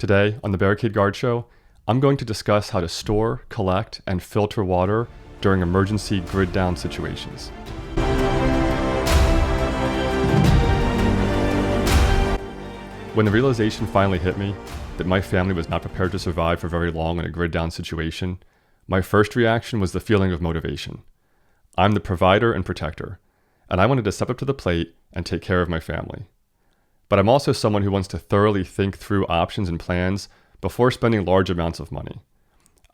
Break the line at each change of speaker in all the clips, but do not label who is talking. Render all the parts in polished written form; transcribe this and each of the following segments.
Today, on the Barricade Guard Show, I'm going to discuss how to store, collect, and filter water during emergency grid down situations. When the realization finally hit me that my family was not prepared to survive for very long in a grid down situation, my first reaction was the feeling of motivation. I'm the provider and protector, and I wanted to step up to the plate and take care of my family. But I'm also someone who wants to thoroughly think through options and plans before spending large amounts of money.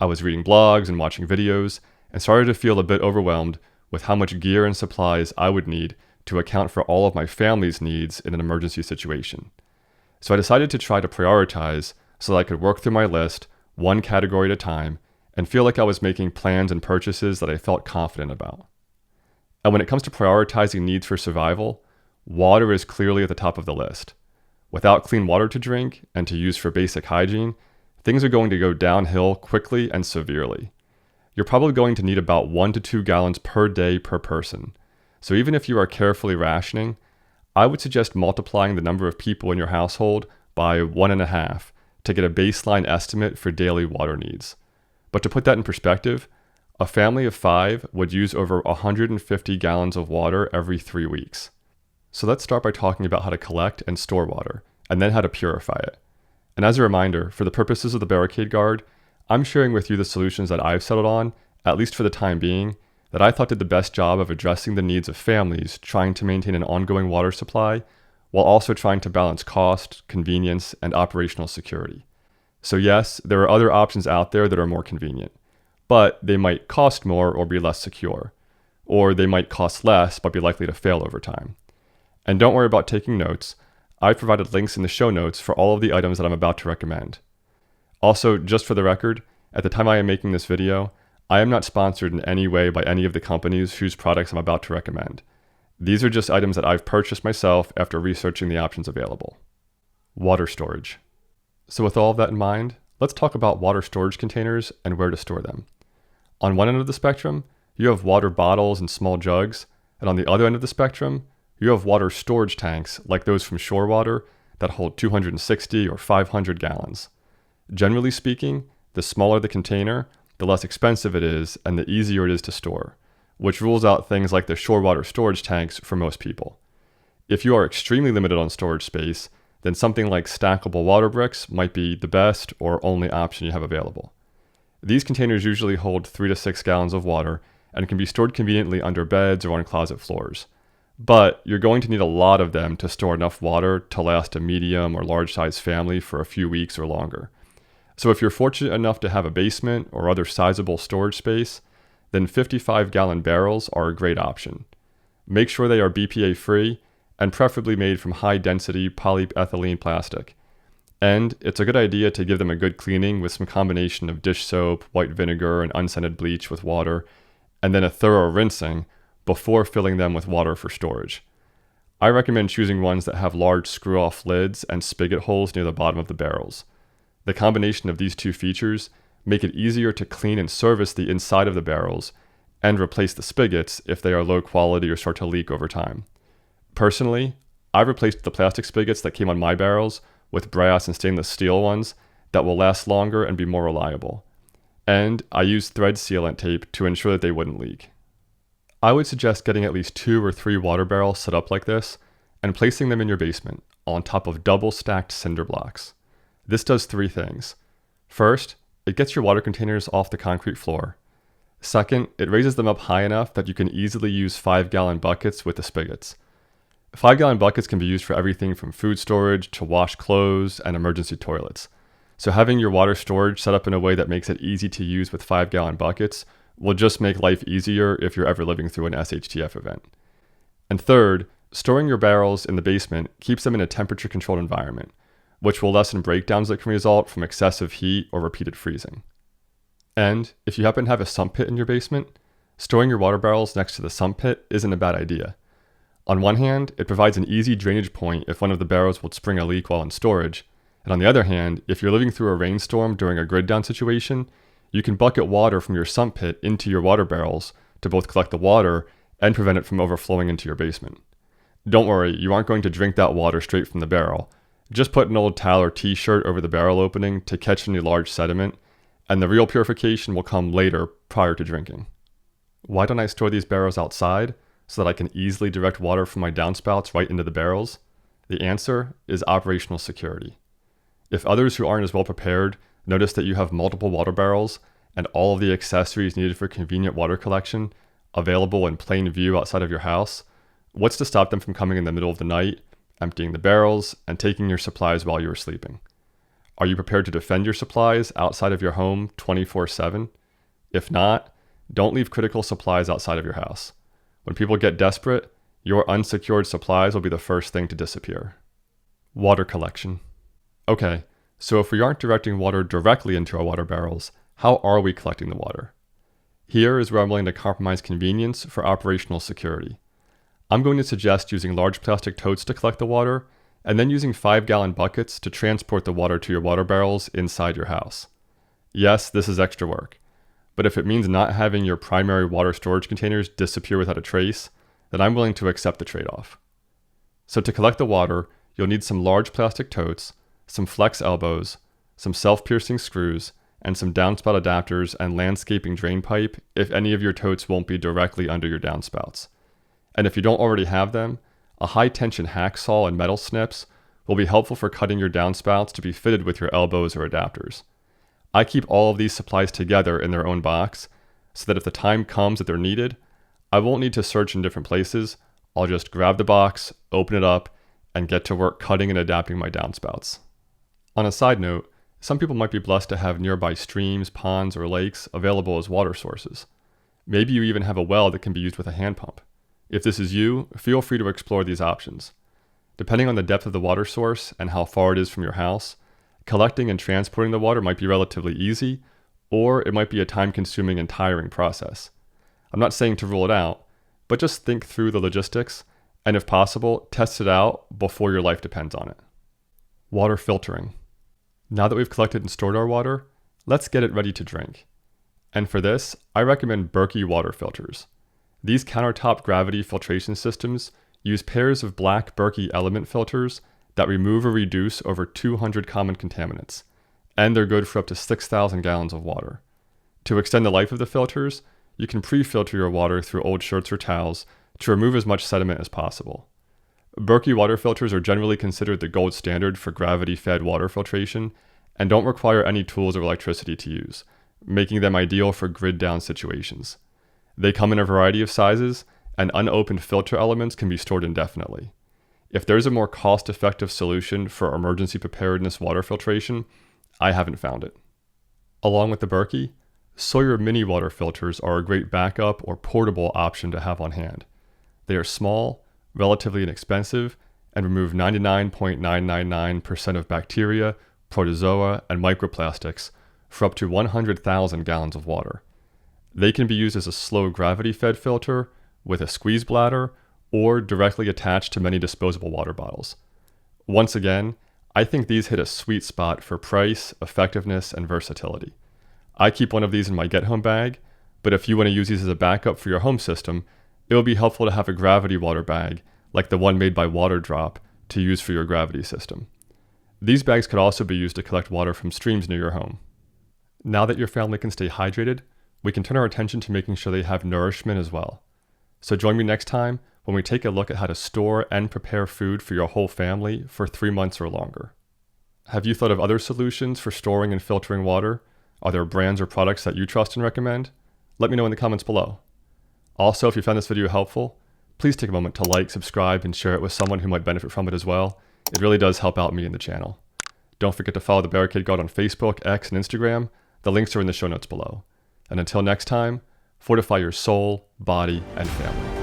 I was reading blogs and watching videos and started to feel a bit overwhelmed with how much gear and supplies I would need to account for all of my family's needs in an emergency situation. So I decided to try to prioritize so that I could work through my list one category at a time and feel like I was making plans and purchases that I felt confident about. And when it comes to prioritizing needs for survival, water is clearly at the top of the list. Without clean water to drink and to use for basic hygiene, things are going to go downhill quickly and severely. You're probably going to need about 1 to 2 gallons per day per person. So even if you are carefully rationing, I would suggest multiplying the number of people in your household by 1.5 to get a baseline estimate for daily water needs. But to put that in perspective, a family of 5 would use over 150 gallons of water every 3 weeks. So let's start by talking about how to collect and store water, and then how to purify it. And as a reminder, for the purposes of the Barricade Guard, I'm sharing with you the solutions that I've settled on, at least for the time being, that I thought did the best job of addressing the needs of families trying to maintain an ongoing water supply, while also trying to balance cost, convenience, and operational security. So yes, there are other options out there that are more convenient, but they might cost more or be less secure, or they might cost less but be likely to fail over time. And don't worry about taking notes. I've provided links in the show notes for all of the items that I'm about to recommend. Also, just for the record, at the time I am making this video, I am not sponsored in any way by any of the companies whose products I'm about to recommend. These are just items that I've purchased myself after researching the options available. Water storage. So with all of that in mind, let's talk about water storage containers and where to store them. On one end of the spectrum, you have water bottles and small jugs, and on the other end of the spectrum, you have water storage tanks like those from Shore Water that hold 260 or 500 gallons. Generally speaking, the smaller the container, the less expensive it is and the easier it is to store, which rules out things like the Shore Water storage tanks for most people. If you are extremely limited on storage space, then something like stackable water bricks might be the best or only option you have available. These containers usually hold 3 to 6 gallons of water and can be stored conveniently under beds or on closet floors. But you're going to need a lot of them to store enough water to last a medium or large size family for a few weeks or longer. So if you're fortunate enough to have a basement or other sizable storage space, then 55-gallon barrels are a great option. Make sure they are BPA-free and preferably made from High Density Polyethylene Plastic. And it's a good idea to give them a good cleaning with some combination of dish soap, white vinegar, and unscented bleach with water, and then a thorough rinsing before filling them with water for storage. I recommend choosing ones that have large screw-off lids and spigot holes near the bottom of the barrels. The combination of these two features make it easier to clean and service the inside of the barrels and replace the spigots if they are low quality or start to leak over time. Personally, I've replaced the plastic spigots that came on my barrels with brass and stainless steel ones that will last longer and be more reliable. And I used thread sealant tape to ensure that they wouldn't leak. I would suggest getting at least 2 or 3 water barrels set up like this and placing them in your basement on top of double stacked cinder blocks. This does 3 things. First, it gets your water containers off the concrete floor. Second, it raises them up high enough that you can easily use 5-gallon buckets with the spigots. 5-gallon buckets can be used for everything from food storage to wash clothes and emergency toilets. So having your water storage set up in a way that makes it easy to use with 5-gallon buckets will just make life easier if you're ever living through an SHTF event. And third, storing your barrels in the basement keeps them in a temperature-controlled environment, which will lessen breakdowns that can result from excessive heat or repeated freezing. And if you happen to have a sump pit in your basement, storing your water barrels next to the sump pit isn't a bad idea. On one hand, it provides an easy drainage point if one of the barrels would spring a leak while in storage, and on the other hand, if you're living through a rainstorm during a grid down situation, you can bucket water from your sump pit into your water barrels to both collect the water and prevent it from overflowing into your basement. Don't worry, you aren't going to drink that water straight from the barrel. Just put an old towel or t-shirt over the barrel opening to catch any large sediment, and the real purification will come later prior to drinking. Why don't I store these barrels outside so that I can easily direct water from my downspouts right into the barrels? The answer is operational security. If others who aren't as well prepared notice that you have multiple water barrels and all of the accessories needed for convenient water collection available in plain view outside of your house, what's to stop them from coming in the middle of the night, emptying the barrels, and taking your supplies while you are sleeping? Are you prepared to defend your supplies outside of your home 24/7? If not, don't leave critical supplies outside of your house. When people get desperate, your unsecured supplies will be the first thing to disappear. Water collection. Okay, so if we aren't directing water directly into our water barrels, how are we collecting the water? Here is where I'm willing to compromise convenience for operational security. I'm going to suggest using large plastic totes to collect the water, and then using 5-gallon buckets to transport the water to your water barrels inside your house. Yes, this is extra work, but if it means not having your primary water storage containers disappear without a trace, then I'm willing to accept the trade-off. So to collect the water, you'll need some large plastic totes, some flex elbows, some self-piercing screws, and some downspout adapters and landscaping drain pipe if any of your totes won't be directly under your downspouts. And if you don't already have them, a high-tension hacksaw and metal snips will be helpful for cutting your downspouts to be fitted with your elbows or adapters. I keep all of these supplies together in their own box so that if the time comes that they're needed, I won't need to search in different places. I'll just grab the box, open it up, and get to work cutting and adapting my downspouts. On a side note, some people might be blessed to have nearby streams, ponds, or lakes available as water sources. Maybe you even have a well that can be used with a hand pump. If this is you, feel free to explore these options. Depending on the depth of the water source and how far it is from your house, collecting and transporting the water might be relatively easy, or it might be a time-consuming and tiring process. I'm not saying to rule it out, but just think through the logistics, and if possible, test it out before your life depends on it. Water filtering. Now that we've collected and stored our water, let's get it ready to drink. And for this, I recommend Berkey water filters. These countertop gravity filtration systems use pairs of black Berkey element filters that remove or reduce over 200 common contaminants, and they're good for up to 6,000 gallons of water. To extend the life of the filters, you can pre-filter your water through old shirts or towels to remove as much sediment as possible. Berkey water filters are generally considered the gold standard for gravity-fed water filtration and don't require any tools or electricity to use, making them ideal for grid-down situations. They come in a variety of sizes, and unopened filter elements can be stored indefinitely. If there's a more cost-effective solution for emergency preparedness water filtration, I haven't found it. Along with the Berkey, Sawyer mini water filters are a great backup or portable option to have on hand. They are small, relatively inexpensive, and remove 99.999% of bacteria, protozoa, and microplastics for up to 100,000 gallons of water. They can be used as a slow gravity-fed filter with a squeeze bladder or directly attached to many disposable water bottles. Once again, I think these hit a sweet spot for price, effectiveness, and versatility. I keep one of these in my get-home bag, but if you want to use these as a backup for your home system, it will be helpful to have a gravity water bag like the one made by Waterdrop to use for your gravity system. These bags could also be used to collect water from streams near your home. Now that your family can stay hydrated, we can turn our attention to making sure they have nourishment as well. So join me next time when we take a look at how to store and prepare food for your whole family for 3 months or longer. Have you thought of other solutions for storing and filtering water? Are there brands or products that you trust and recommend? Let me know in the comments below. Also, if you found this video helpful, please take a moment to like, subscribe, and share it with someone who might benefit from it as well. It really does help out me and the channel. Don't forget to follow the Barricade Guard on Facebook, X, and Instagram. The links are in the show notes below. And until next time, fortify your soul, body, and family.